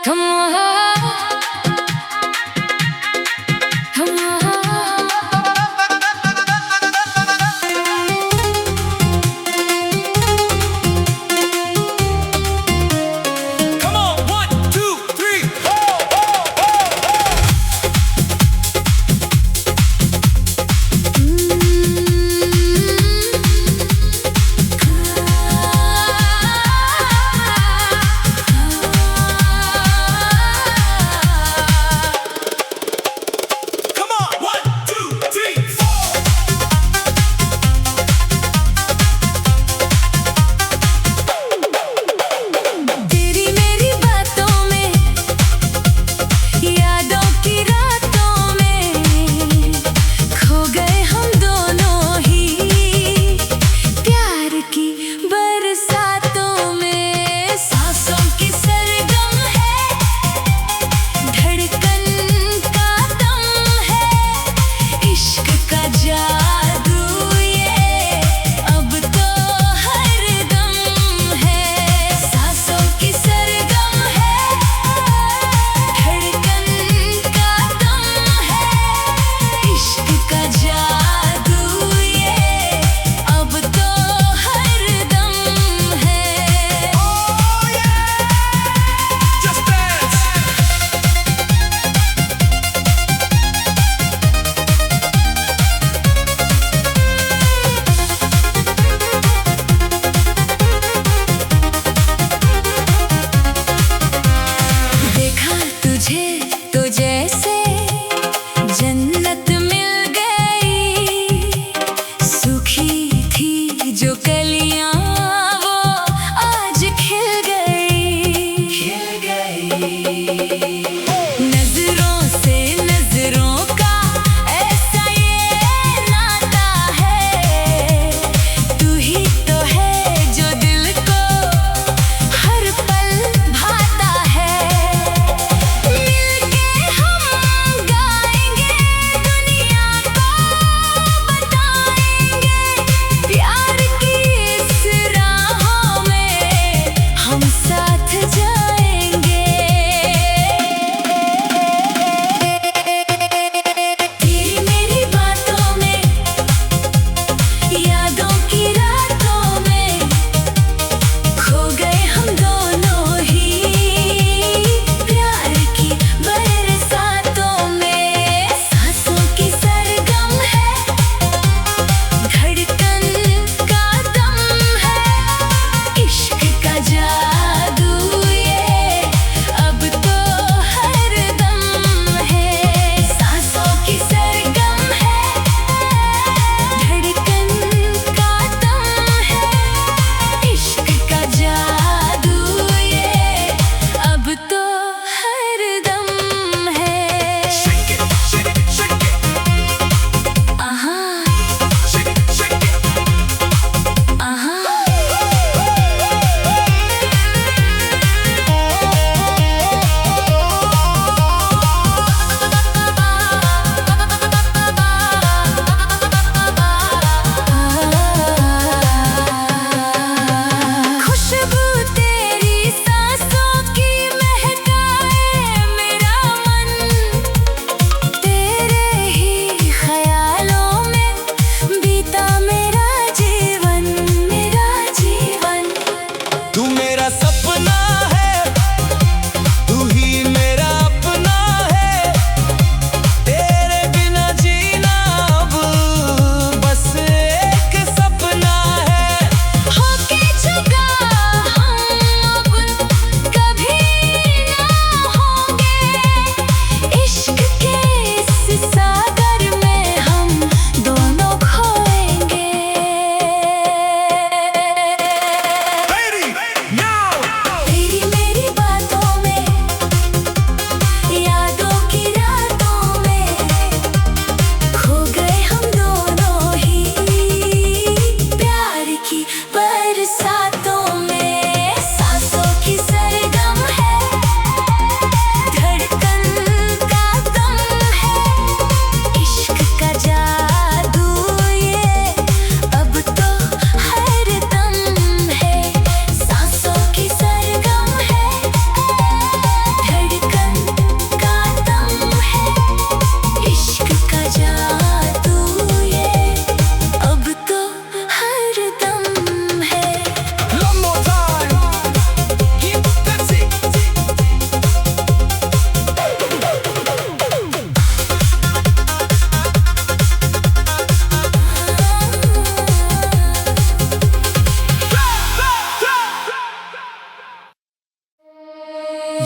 Come on, come on. Come on, 1, 2, 3, come on, 1, 2, 3, 4. तेरी मेरी बातों में, यादों की रातों में खो गए हम दोनों ही प्यार की बरसातों में। सांसों की सरगम है, धड़कन का दम है, इश्क का जादू ये अब तो हर दम है। सांसों की सरगम है, धड़कन का दम है, इश्क का जादू ये अब तो हर दम है। Oh yeah! Just dance. देखा तुझे तो जैसे जन्नत मिल गई, सूखी थी जो कलियां वो आज खिल गई। नजरों से नजरों का ऐसा ये नाता है, तू ही तो है जो दिल को हर पल भाता है। मिलके हम गाएंगे, दुनिया को बताएंगे, प्यार की इस राहों में हम साथ जाएंगे। तेरी मेरी बातों में, यादों की रातों में खो गए हम दोनों ही प्यार की बरसातों में। सांसों की सरगम है, धड़कन का दम है, इश्क का जादू ये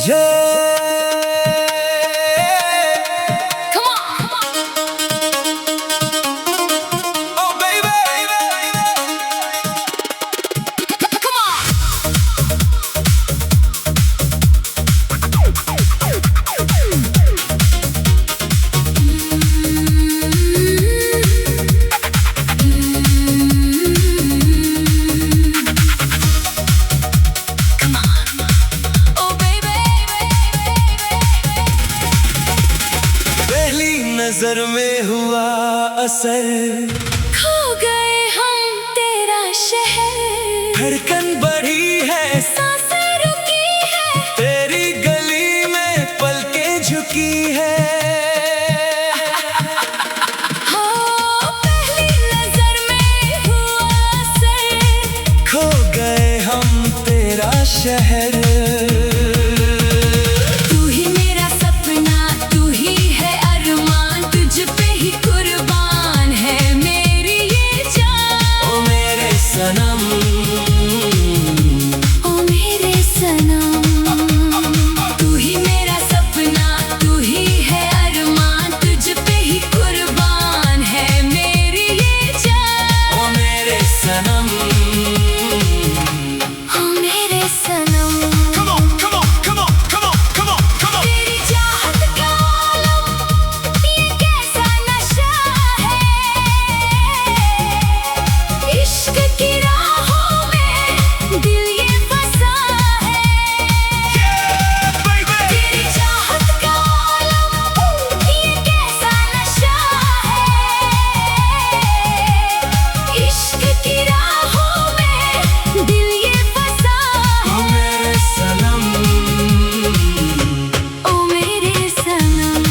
मुझे। Come on, Oh baby, come on. Come on, oh baby. पहली नजर में हुआ असर, खो गए हम तेरा शहर, धड़कन बढ़ी है, सांसें रुकी है, तेरी गली में पलकें झुकी है। हो पहली नजर में हुआ असर, खो गए हम तेरा शहर। तू ही मेरा सपना, तू ही है अरमान, तुझ पे ही कुर्बान है मेरी ये जान। ओ मेरे सनम, ओ मेरे सनम, तू ही मेरा सपना, तू ही है अरमान, तुझ पे ही कुर्बान है मेरी ये जान। ओ मेरे सनम। ओ मेरे सनम, Come on, come on, come on, come on, come on, come on. तेरी चाहत का आलम, ये कैसा नशा है, इश्क की राहों में दिल ये फंसा है। Yeah, baby. तेरी चाहत का आलम, ये कैसा नशा है, इश्क की राहों में दिल ये फंसा ओ है। मेरे सनम, ओ मेरे सनम,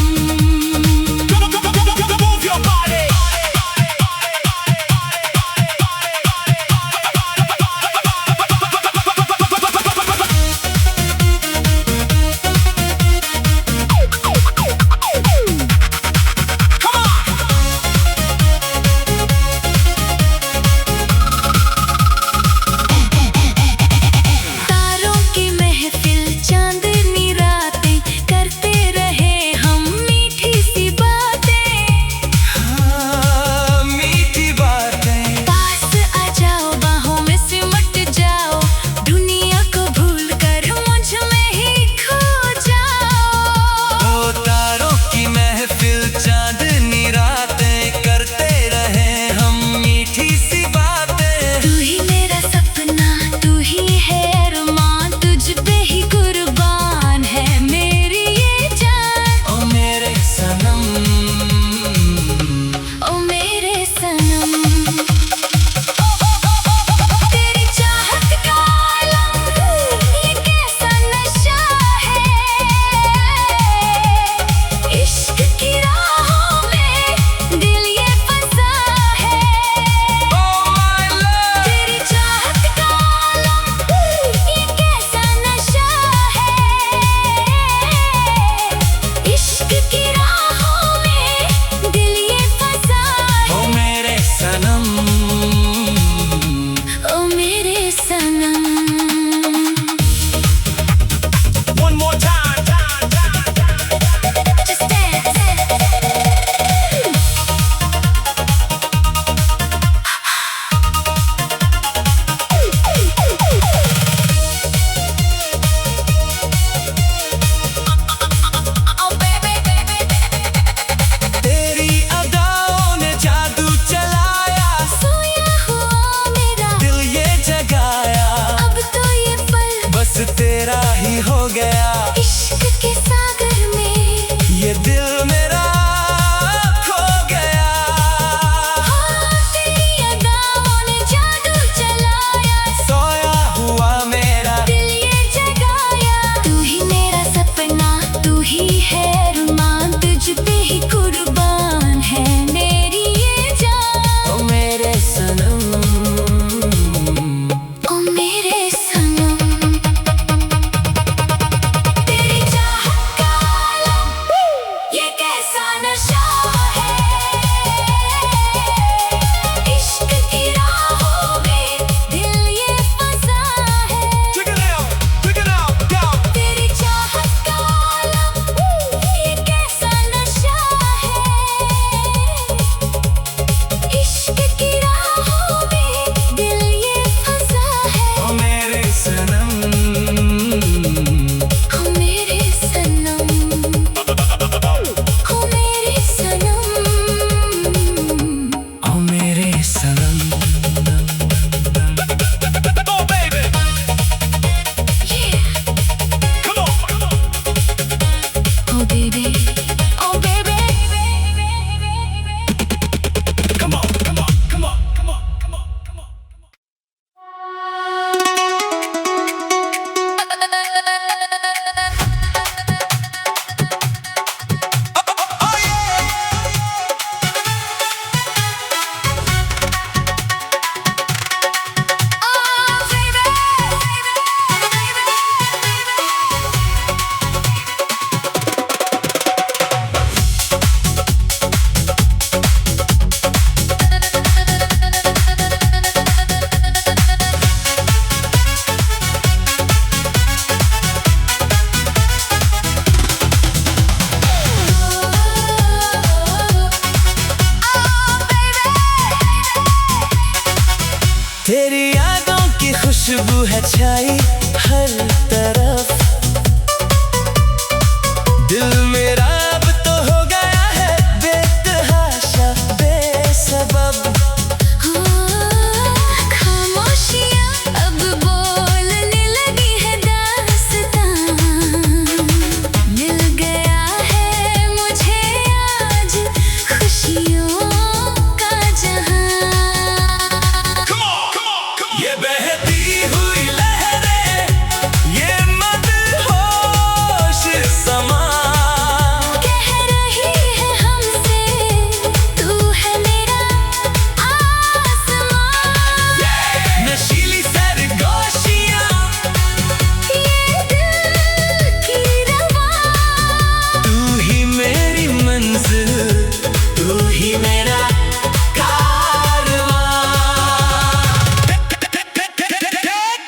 Move your body. Come on. तारों की महफिल, चांदनी रातें, करते रहे हम मीठी सी बातें। हाँ, मीठी बातें। पास आ जाओ, बाहों में सिमट जाओ, दुनिया को भूल कर मुझ में ही खो जाओ। ओ तारों की महफिल, चांदनी रातें, करते रहे हम मीठी सी बातें। तू ही मेरा सपना, तू ही है अरमान, तुझ पे ही कुर्बान है मेरी ये जान। ओ मेरे सनम, ओ मेरे सनम, तेरी चाहत का आलम, ये कैसा नशा है, इश्क की राहों में दिल ये फंसा है। oh my love। तेरी चाहत का आलम, ये कैसा नशा है, इश्क की राहों में दिल ये फंसा ओ है। मेरे सनम, ओ मेरे सनम, One more time. just dance. Oh baby, तेरी अदाओं ने जादू चलाया, सोया हुआ मेरा दिल ये जगाया, अब तो ये पल बस तेरा ही हो गया। इश्क के सागर में, ये दिल मेरा खो गया। हाँ तेरी अदाओं ने जादू चलाया, सोया हुआ मेरा, दिल ये जगाया। तू ही मेरा सपना, तू ही है अरमान, तुझ पे ही कुर्बान है मेरी ये जान। ओ मेरे सनम, ओ मेरे सनम, तेरी चाहत है छाई हर तरफ। दिल मेरा अब तो हो गया है बेतहाशा बेसबब। खामोशियाँ अब बोलने लगी है दास्तां। मिल गया है मुझे आज खुशियों का जहां। ये बहती हुई लहरें, ये मदहोश समा कह रही है हमसे तू है मेरा आसमां। नशीली सरगोशियाँ, ये दिल की रवां। तू ही मेरी मंजिल, तू ही मेरा कारवां।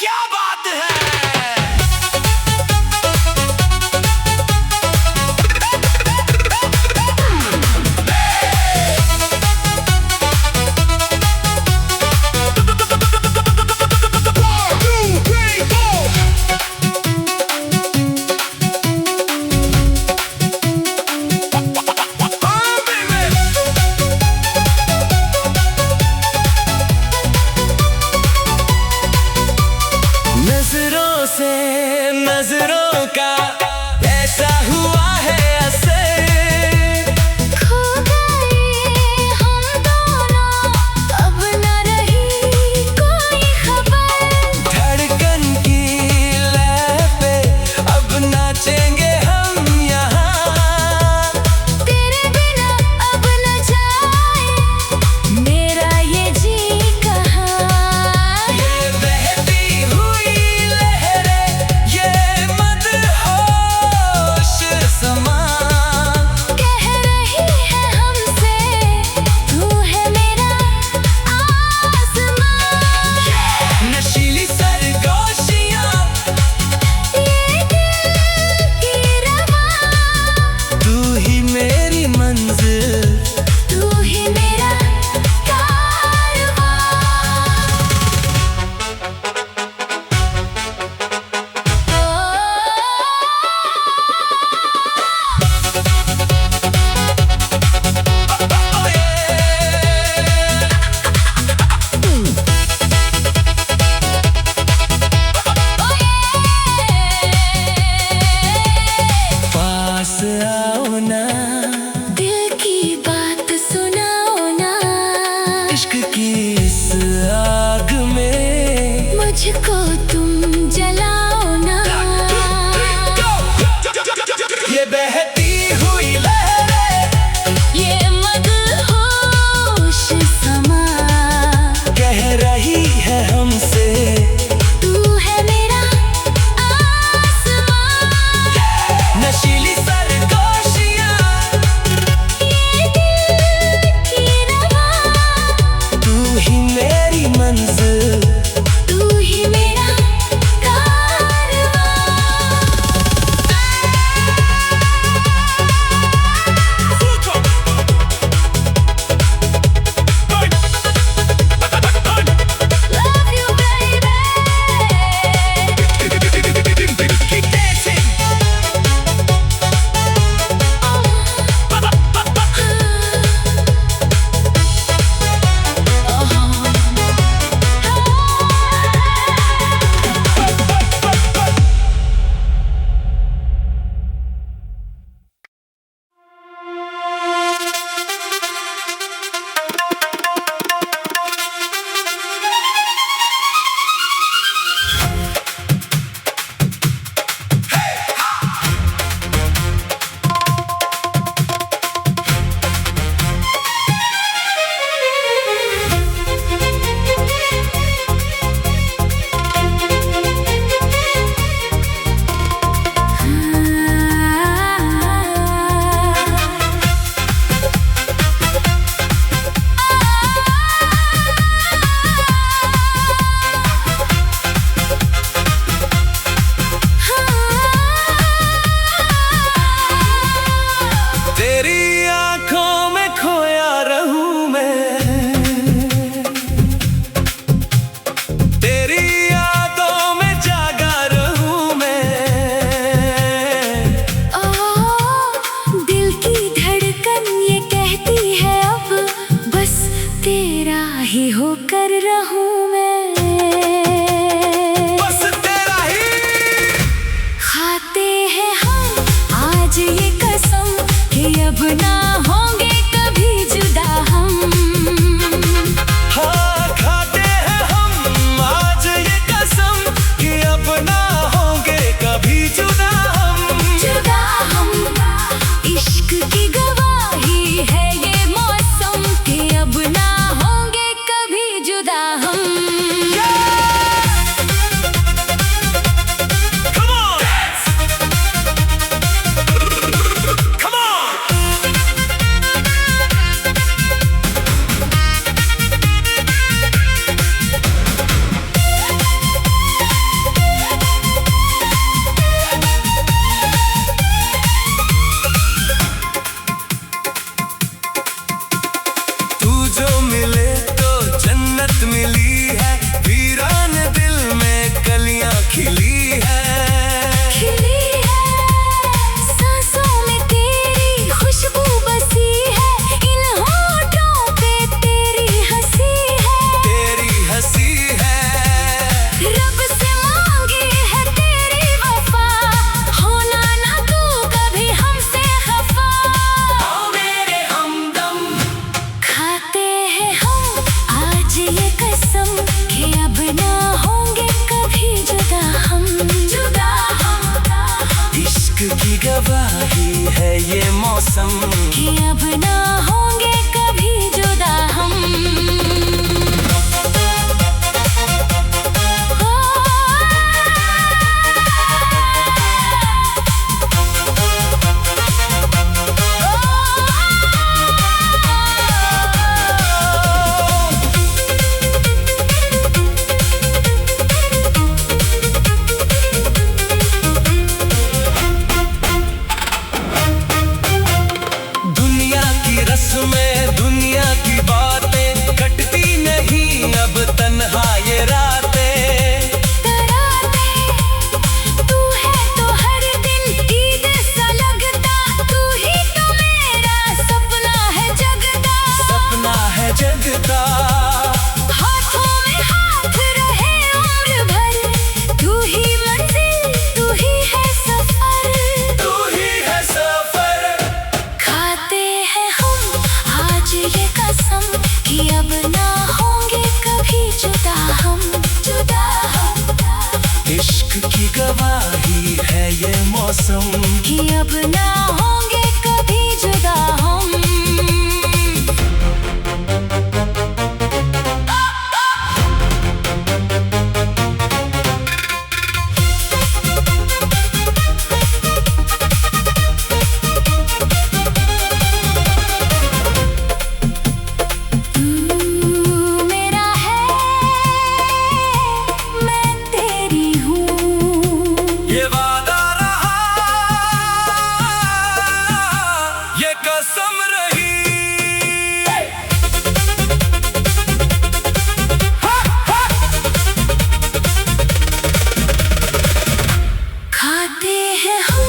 क्या बात है। नजरों से नजरों का ऐसा हुआ है असर। खो गए हम दोनों अब न रही कोई खबर। धड़कन की लय पे अब नाचेंगे हम यहाँ। तेरे बिना अब न जाए मेरा ये जी कहाँ। ये बहती हुई लहरें, ये मदहोश खाते हैं हम आज ये कसम कि अब ना होंगे कभी जुदा हम। हाँ, खाते हैं हम आज ये कसम कि अब ना होंगे कभी जुदा हम। जुदा हम, इश्क की गवाही है ये मौसम कि अब ना होंगे कभी जुदा हम। मिली है वीरान दिल में कलियां खिली है, खिली है सांसों में तेरी खुशबू बसी है, इन होठों पे तेरी हंसी है, तेरी हंसी है। रब से मांगी है तेरी वफा, होना ना तू कभी हमसे खफा। ओ मेरे हमदम, खाते हैं हम आज ये कसम कि अब ना होंगे कभी जुदा हम। जुदा हम, इश्क की गवाही है ये मौसम कि अब ना होंगे कभी जुदा हम। में दुनिया की बातें कटती नहीं अब तन्हा ये रातें। तराते तू है तो हर दिन ईद सा लगता, तू ही तो मेरा सपना है जगता। सपना है जगता, हाथों में हाथ रहे उम्र भर, तू ही मंजिल तू ही है सफर, तू ही है सफर। खाते हैं हम आज ये कसम कि अब ना होंगे कभी जुदा हम। जुदा हम, इश्क की गवाही है ये मौसम कि अब ना होंगे कभी जुदा हम। तू मेरा है मैं तेरी हूँ, ये वादा रहा ये कसम रही। खाते हैं हम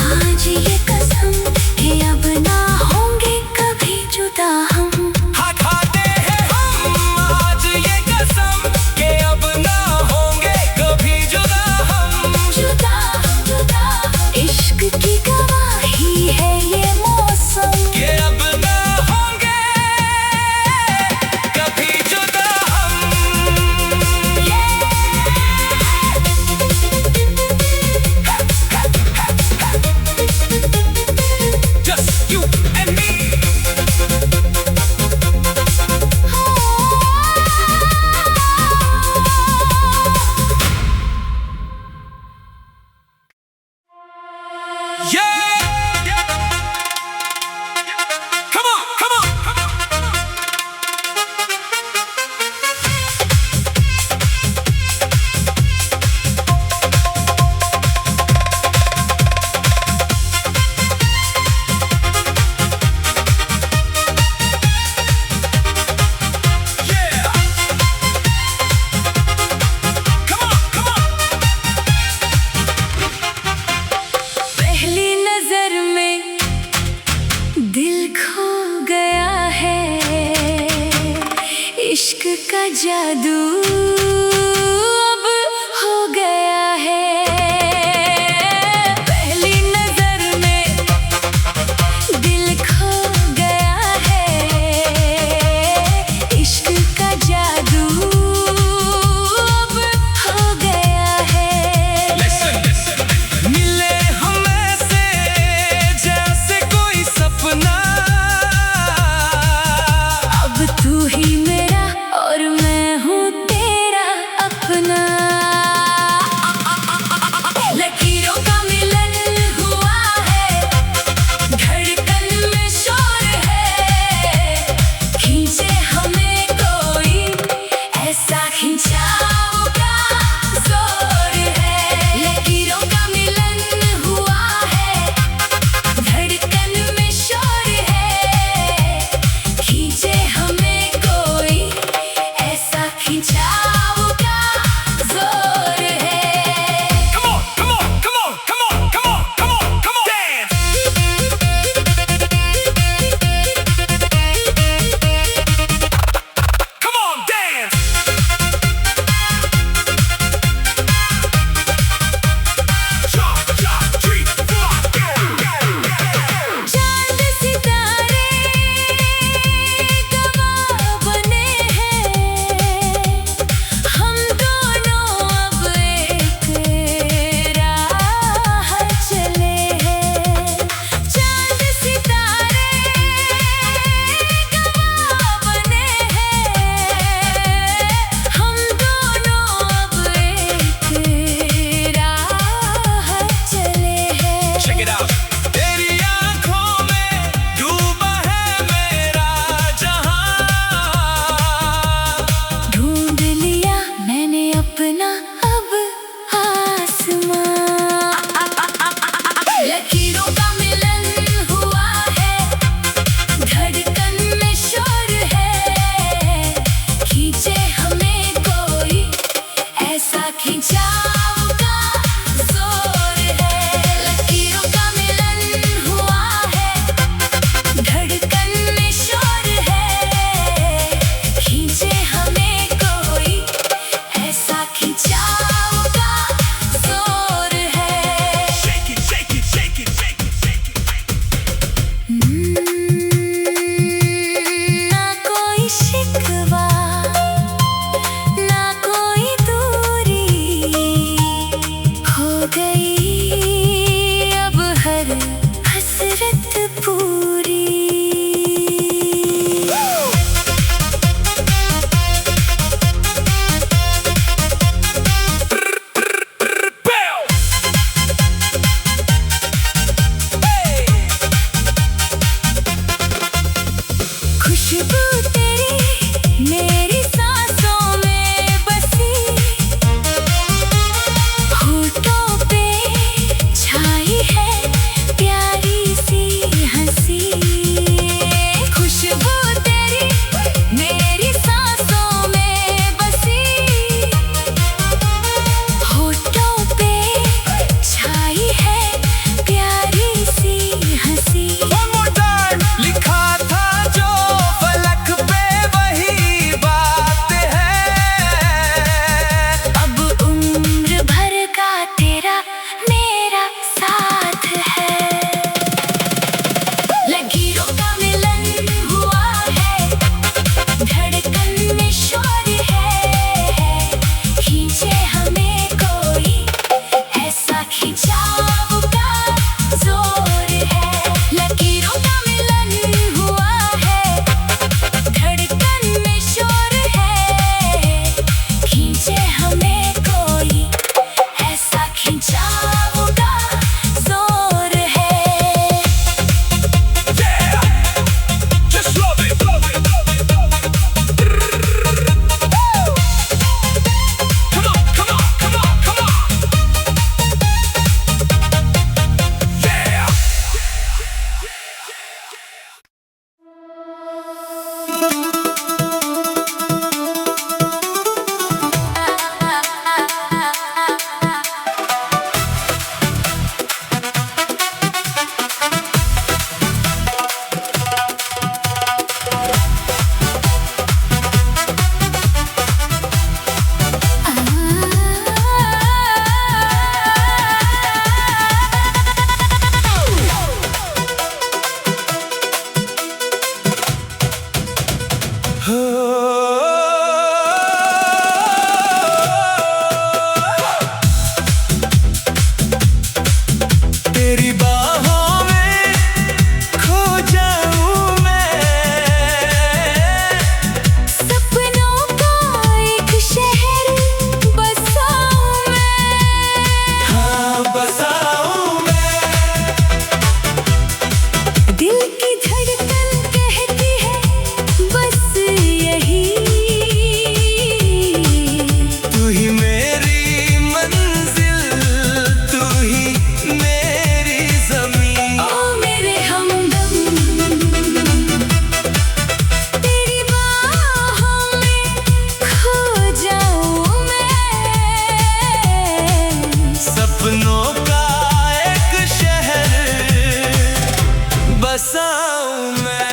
आज ये कसम कि अब ना होंगे कभी जुदा हम। हाँ, खाते हैं हम आज ये कसम कि अब ना होंगे कभी जुदा हम। जुदा जुदा, इश्क की गवाही है ये मौसम कि अब ना होंगे कभी जुदा हम। Just you and me. Yeah! Come on, come on, come on. Yeah! Come on, come on. पहली नजर में दिल खो गया है, इश्क का जादू अब हो गया है। तेरी बाहों में खो जाऊं मैं। सपनों का एक शहर बसाऊं मैं। हाँ बसाऊं मैं। दिल की धड़कन कहती है बस यही। तू ही मेरी मंजिल, तू ही मेरी ज़मीं। ओ मेरे हमदम, तेरी बाहों में खो जाऊं मैं। सपनों का एक शहर बसाऊं मैं।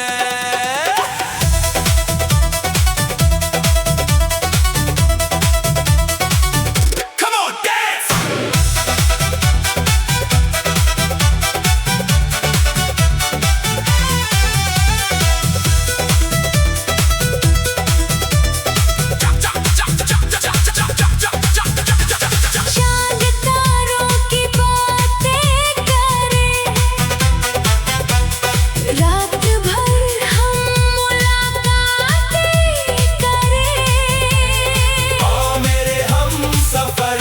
Come on, dance! चांद तारों की बातें करें, रात भर हम मुलाकातें करें। ओ मेरे हमसफर,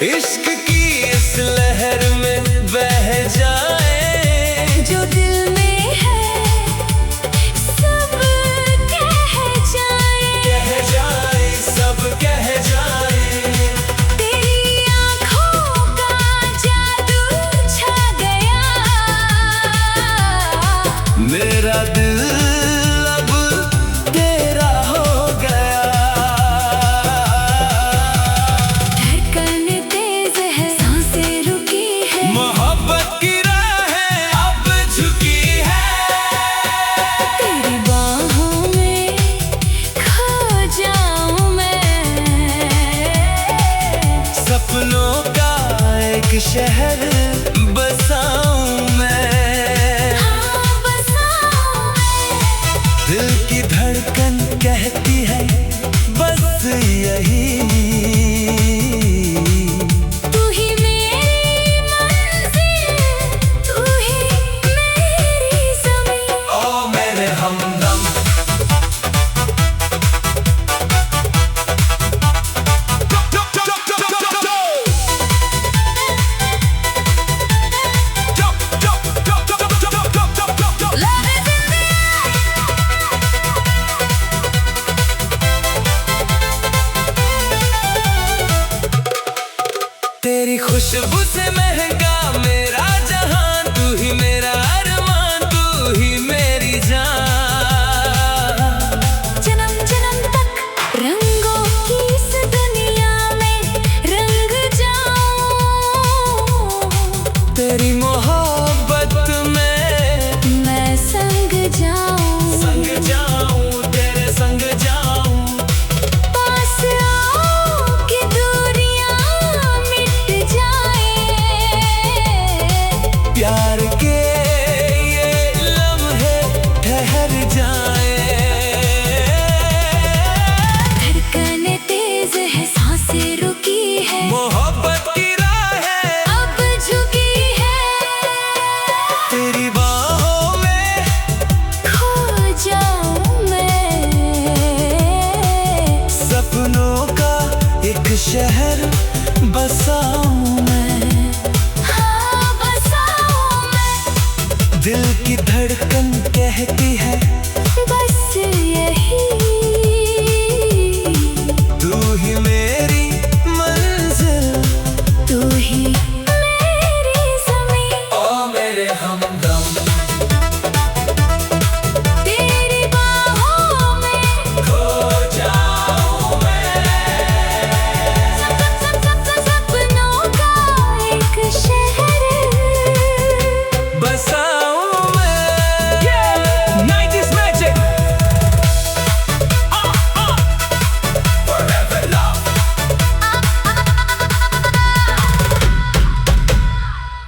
इश्क की इस लहर में बह जाए। जो दिल में है सब कह जाए। कह जाए, सब कह जाए। तेरी आँखों का जादू छा गया। मेरा दिल अब तेरा हो गया। धड़कन तेज है, सांसें रुकी है। मोहब्बत की राहें अब झुकी है। तेरी बाहों में खो जाऊं मैं। सपनों का एक शहर बसाऊं मैं। हाँ बसाऊं मैं। दिल की धड़कन कहती है बस यही। तू ही मेरी मंजिल, तू ही मेरी ज़मीं। ओ मेरे हमदम। Love is in the तेरी खुशबू से महका मेरा जहान, तू ही मेरा अरमान, तू ही मेरी जान। जन्म जन्म तक रंगों की इस दुनिया में रंग जाऊं। तेरी मोहब्बत में मैं संग जाऊं। संग जाऊं, तेरे संग जाऊं। पास आओ कि दूरियां मिट जाएं। प्यार के ये लम्हे ठहर जाए। धड़कन तेज है, सांसें रुकी है। मोहब्बत की राहें अब झुकी है। तेरी बाहों में खो जाऊं मैं। सपनों का एक शहर बसाऊं मैं। हाँ बसाऊं मैं। दिल की धड़कन कहती है